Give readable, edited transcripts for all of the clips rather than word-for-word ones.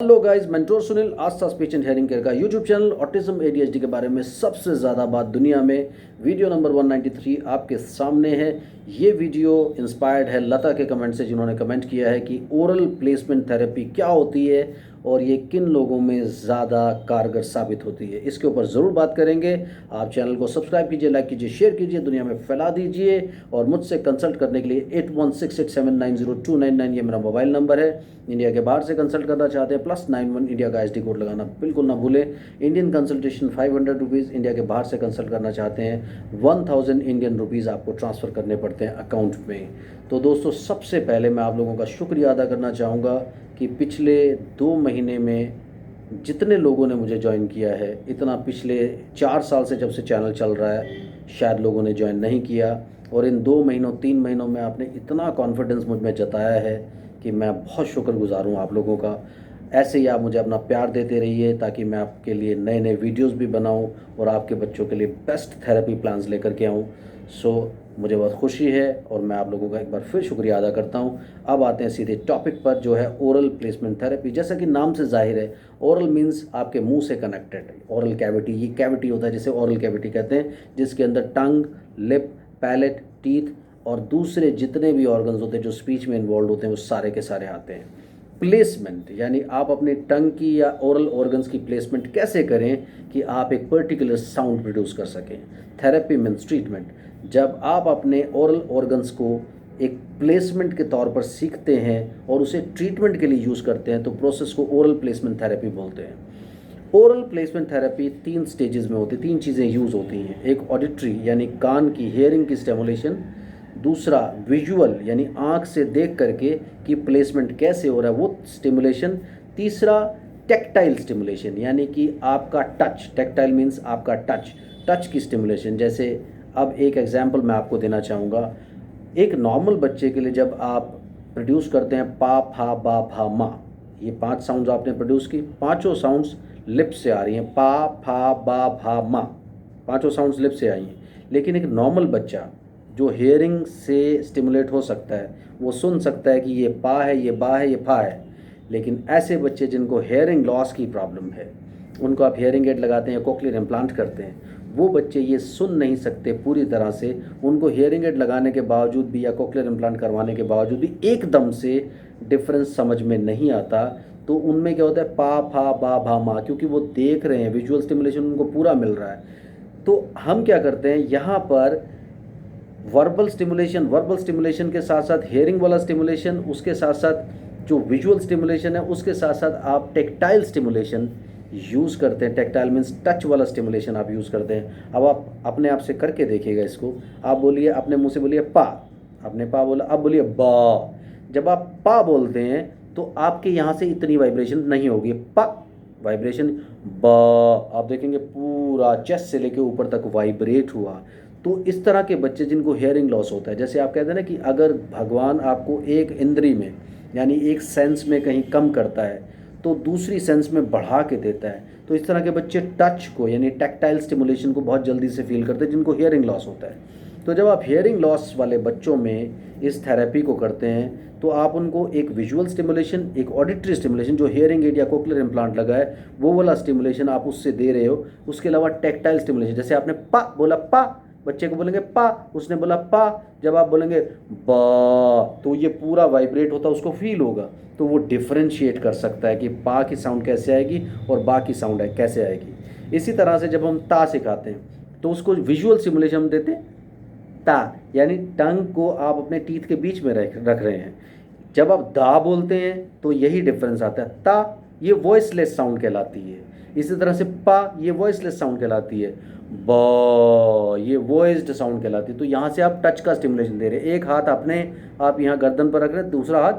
Hello guys, mentor Sunil Aastha speech and hearing care का YouTube channel autism ADHD के बारे में सबसे ज़्यादा बात दुनिया में वीडियो नंबर 193 आपके सामने है। ये वीडियो इंस्पायर्ड है लता के कमेंट से, जिन्होंने कमेंट किया है कि ओरल प्लेसमेंट थेरेपी क्या होती है और ये किन लोगों में ज़्यादा कारगर साबित होती है। इसके ऊपर ज़रूर बात करेंगे। आप चैनल को सब्सक्राइब कीजिए, लाइक कीजिए, शेयर कीजिए, दुनिया में फैला दीजिए। और मुझसे कंसल्ट करने के लिए 8166790299 ये मेरा मोबाइल नंबर है। इंडिया के बाहर से कंसल्ट करना चाहते हैं +91 इंडिया का SD कोड लगाना बिल्कुल ना भूलें। इंडियन कंसल्टेशन 500 रुपीज़, इंडिया के बाहर से कंसल्ट करना चाहते हैं 1000 इंडियन रुपीज़ आपको ट्रांसफ़र करने पड़ते हैं अकाउंट में। तो दोस्तों, सबसे पहले मैं आप लोगों का शुक्रिया अदा करना चाहूँगा कि पिछले 2 महीने में जितने लोगों ने मुझे ज्वाइन किया है, इतना पिछले 4 साल से जब से चैनल चल रहा है शायद लोगों ने ज्वाइन नहीं किया। और इन 2 महीनों 3 महीनों में आपने इतना कॉन्फिडेंस मुझ में जताया है कि मैं बहुत शुक्रगुजार हूँ आप लोगों का। ऐसे ही आप मुझे अपना प्यार देते रहिए ताकि मैं आपके लिए नए नए वीडियोस भी बनाऊँ और आपके बच्चों के लिए बेस्ट थेरेपी प्लान्स लेकर के आऊँ। सो मुझे बहुत खुशी है और मैं आप लोगों का एक बार फिर शुक्रिया अदा करता हूँ। अब आते हैं सीधे टॉपिक पर, जो है ओरल प्लेसमेंट थेरेपी। जैसा कि नाम से जाहिर है, ओरल मीन्स आपके मुंह से कनेक्टेड है। ओरल कैविटी, ये कैविटी होता है जिसे ओरल कैविटी कहते हैं, जिसके अंदर टंग, लिप, पैलेट, टीथ और दूसरे जितने भी ऑर्गन्स होते हैं जो स्पीच में इन्वॉल्व होते हैं वो सारे के सारे आते हैं। प्लेसमेंट यानी आप अपने टंग की या ओरल ऑर्गन्स की प्लेसमेंट कैसे करें कि आप एक पर्टिकुलर साउंड प्रोड्यूस कर सकें। Therapy means treatment. जब आप अपने ओरल ऑर्गन्स को एक प्लेसमेंट के तौर पर सीखते हैं और उसे ट्रीटमेंट के लिए यूज़ करते हैं तो प्रोसेस को ओरल प्लेसमेंट थेरेपी बोलते हैं। ओरल प्लेसमेंट थेरेपी 3 स्टेजेस में होती है, 3 चीज़ें यूज़ होती हैं। एक ऑडिटरी यानी कान की हियरिंग की स्टिमुलेशन, दूसरा विजुअल यानी आँख से देख करके कि प्लेसमेंट कैसे हो रहा है वो स्टिमुलेशन, तीसरा टेक्टाइल स्टिमुलेशन यानी कि आपका टच, टेक्टाइल मीन्स आपका टच की स्टिमुलेशन। जैसे अब एक एग्जांपल मैं आपको देना चाहूँगा। एक नॉर्मल बच्चे के लिए जब आप प्रोड्यूस करते हैं पा, फा, बा, भा, मा, ये 5 साउंड्स आपने प्रोड्यूस की, पाँचों साउंड्स लिप से आ रही हैं। पा, फा, बा, भा, मा, पाँचों साउंड्स लिप से आई हैं। लेकिन एक नॉर्मल बच्चा जो हेयरिंग से स्टिमुलेट हो सकता है वो सुन सकता है कि ये पा है, ये बा है, ये फा है। लेकिन ऐसे बच्चे जिनको हेयरिंग लॉस की प्रॉब्लम है, उनको आप हेयरिंग एड लगाते हैं या कोक्लियर इम्प्लांट करते हैं, वो बच्चे ये सुन नहीं सकते पूरी तरह से। उनको हेयरिंग एड लगाने के बावजूद भी या कोक्लियर इम्प्लांट करवाने के बावजूद भी एकदम से डिफरेंस समझ में नहीं आता। तो उनमें क्या होता है, पा, फा, बा, भा, मा, क्योंकि वो देख रहे हैं, विजुअल स्टिमुलेशन उनको पूरा मिल रहा है। तो हम क्या करते हैं यहाँ पर, वर्बल स्टिमुलेशन के साथ साथ हेयरिंग वाला स्टिमुलेशन, उसके साथ साथ जो विजुअल स्टिमुलेशन है उसके साथ साथ आप टेक्टाइल स्टिमुलेशन यूज़ करते हैं। टेक्टाइल मीन्स टच वाला स्टिमुलेशन आप यूज़ करते हैं। अब आप अपने आप से करके देखिएगा इसको। आप बोलिए, अपने मुंह से बोलिए पा, आपने पा बोला, अब बोलिए बा। जब आप पा बोलते हैं तो आपके यहाँ से इतनी वाइब्रेशन नहीं होगी, पा वाइब्रेशन, बा आप देखेंगे पूरा चेस्ट से लेके ऊपर तक वाइब्रेट हुआ। तो इस तरह के बच्चे जिनको हेयरिंग लॉस होता है, जैसे आप कहते हैं ना कि अगर भगवान आपको एक इंद्री में यानी एक सेंस में कहीं कम करता है तो दूसरी सेंस में बढ़ा के देता है, तो इस तरह के बच्चे टच को यानी टैक्टाइल स्टिमुलेशन को बहुत जल्दी से फील करते हैं जिनको हियरिंग लॉस होता है। तो जब आप हियरिंग लॉस वाले बच्चों में इस थेरेपी को करते हैं तो आप उनको एक विजुअल स्टिमुलेशन, एक ऑडिटरी स्टिमुलेशन जो हियरिंग एड या कोक्लियर इम्प्लांट लगा है वो वाला स्टिमुलेशन आप उससे दे रहे हो। उसके अलावा टेक्टाइल स्टिमुलेशन, जैसे आपने पा बोला, पा, बच्चे को बोलेंगे पा, उसने बोला पा, जब आप बोलेंगे बा तो ये पूरा वाइब्रेट होता है, उसको फील होगा। तो वो डिफरेंशिएट कर सकता है कि पा की साउंड कैसे आएगी और बा की साउंड है कैसे आएगी। इसी तरह से जब हम ता सिखाते हैं तो उसको विजुअल स्टिमुलेशन हम देते हैं, ता यानी टंग को आप अपने टीथ के बीच में रख रहे हैं। जब आप दा बोलते हैं तो यही डिफरेंस आता है। ता ये वॉइसलेस साउंड कहलाती है, इसी तरह से पा ये वॉइसलेस साउंड कहलाती है, ब ये वॉइस्ड साउंड कहलाती है। तो यहाँ से आप टच का स्टिमुलेशन दे रहे हैं। एक हाथ अपने आप यहाँ गर्दन पर रख रहे हैं, दूसरा हाथ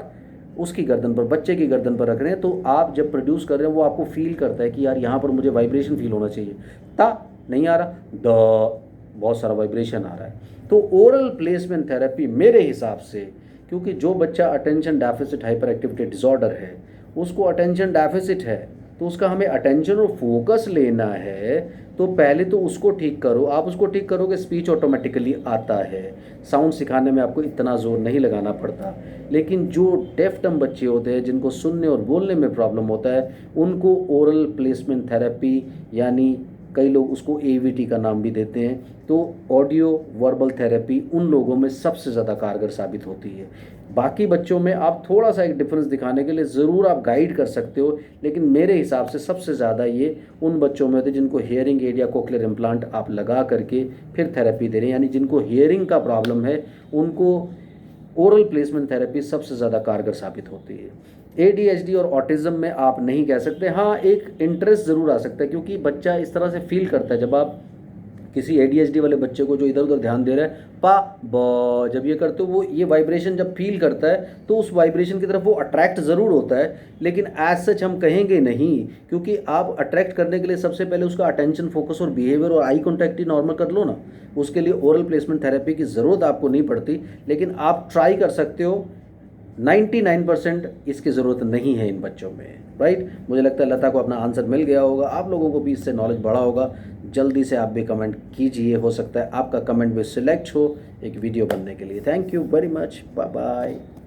उसकी गर्दन पर, बच्चे की गर्दन पर रख रहे हैं। तो आप जब प्रोड्यूस कर रहे हैं वो आपको फील करता है कि यार यहाँ पर मुझे वाइब्रेशन फील होना चाहिए। ता नहीं आ रहा, द बहुत सारा वाइब्रेशन आ रहा है। तो ओरल प्लेसमेंट थेरेपी मेरे हिसाब से, क्योंकि जो बच्चा attention deficit hyper activity disorder है उसको अटेंशन डेफिसिट है तो उसका हमें अटेंशन और फोकस लेना है, तो पहले तो उसको ठीक करो। आप उसको ठीक करोगे, स्पीच ऑटोमेटिकली आता है। साउंड सिखाने में आपको इतना ज़ोर नहीं लगाना पड़ता। लेकिन जो डेफ डम बच्चे होते हैं, जिनको सुनने और बोलने में प्रॉब्लम होता है, उनको ओरल प्लेसमेंट थेरेपी, यानी कई लोग उसको AVT का नाम भी देते हैं, तो ऑडियो वर्बल थेरेपी उन लोगों में सबसे ज़्यादा कारगर साबित होती है। बाकी बच्चों में आप थोड़ा सा एक डिफरेंस दिखाने के लिए ज़रूर आप गाइड कर सकते हो, लेकिन मेरे हिसाब से सबसे ज़्यादा ये उन बच्चों में होते हैं जिनको हियरिंग एड या कोक्लियर इम्प्लांट आप लगा करके फिर थेरेपी दे रहे हैं। यानी जिनको हियरिंग का प्रॉब्लम है, उनको ओरल प्लेसमेंट थेरेपी सबसे ज़्यादा कारगर साबित होती है। ADHD और ऑटिज़म में आप नहीं कह सकते। हाँ, एक इंटरेस्ट ज़रूर आ सकता है, क्योंकि बच्चा इस तरह से फील करता है। जब आप किसी ADHD वाले बच्चे को जो इधर उधर ध्यान दे रहा है, पा ब जब ये करते हो, वो ये वाइब्रेशन जब फील करता है, तो उस वाइब्रेशन की तरफ वो अट्रैक्ट ज़रूर होता है, लेकिन एज सच हम कहेंगे नहीं, क्योंकि आप अट्रैक्ट करने के लिए सबसे पहले उसका अटेंशन, फोकस और बिहेवियर और आई कॉन्टैक्ट ही नॉर्मल कर लो ना। उसके लिए ओरल प्लेसमेंट थेरेपी की ज़रूरत आपको नहीं पड़ती, लेकिन आप ट्राई कर सकते हो। 99% इसकी ज़रूरत नहीं है इन बच्चों में, राइट। मुझे लगता है लता को अपना आंसर मिल गया होगा, आप लोगों को भी इससे नॉलेज बढ़ा होगा। जल्दी से आप भी कमेंट कीजिए, हो सकता है आपका कमेंट भी सिलेक्ट हो एक वीडियो बनने के लिए। Thank you very much, bye bye.